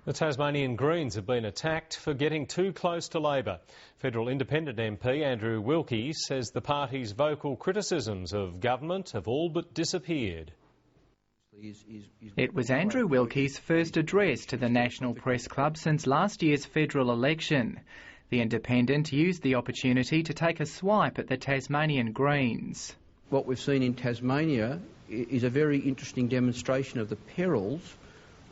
The Tasmanian Greens have been attacked for getting too close to Labor. Federal Independent MP Andrew Wilkie says the party's vocal criticisms of government have all but disappeared. It was Andrew Wilkie's first address to the National Press Club since last year's federal election. The Independent used the opportunity to take a swipe at the Tasmanian Greens. What we've seen in Tasmania is a very interesting demonstration of the perils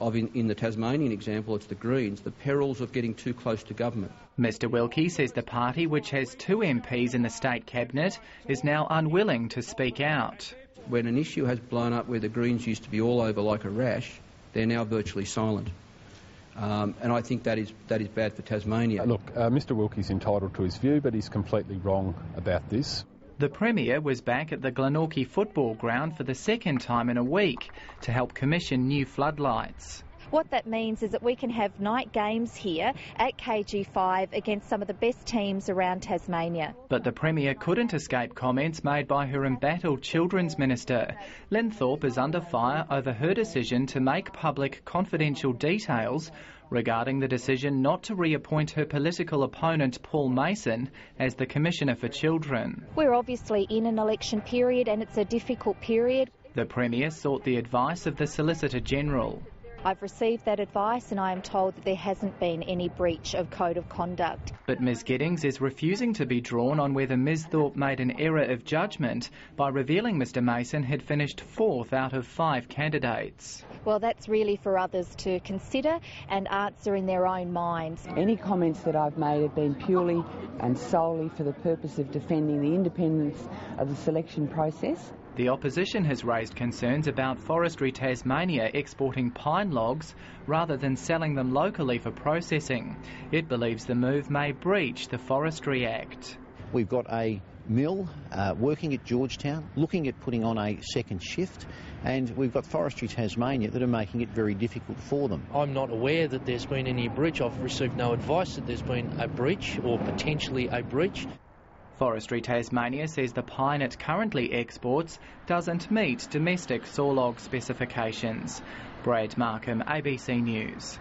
of, in the Tasmanian example, it's the Greens, the perils of getting too close to government. Mr Wilkie says the party, which has 2 MPs in the state cabinet, is now unwilling to speak out. When an issue has blown up where the Greens used to be all over like a rash, they're now virtually silent. And I think that is bad for Tasmania. Look, Mr Wilkie's entitled to his view, but he's completely wrong about this. The Premier was back at the Glenorchy football ground for the second time in a week to help commission new floodlights. What that means is that we can have night games here at KG5 against some of the best teams around Tasmania. But the Premier couldn't escape comments made by her embattled Children's Minister. Lynn Thorpe is under fire over her decision to make public confidential details regarding the decision not to reappoint her political opponent Paul Mason as the Commissioner for Children. We're obviously in an election period and it's a difficult period. The Premier sought the advice of the Solicitor General. I've received that advice and I am told that there hasn't been any breach of code of conduct. But Ms Giddings is refusing to be drawn on whether Ms Thorpe made an error of judgment by revealing Mr Mason had finished 4th out of 5 candidates. Well, that's really for others to consider and answer in their own minds. Any comments that I've made have been purely and solely for the purpose of defending the independence of the selection process. The opposition has raised concerns about Forestry Tasmania exporting pine logs rather than selling them locally for processing. It believes the move may breach the Forestry Act. We've got a mill working at Georgetown, looking at putting on a second shift, and we've got Forestry Tasmania that are making it very difficult for them. I'm not aware that there's been any breach. I've received no advice that there's been a breach or potentially a breach. Forestry Tasmania says the pine it currently exports doesn't meet domestic sawlog specifications. Brad Markham, ABC News.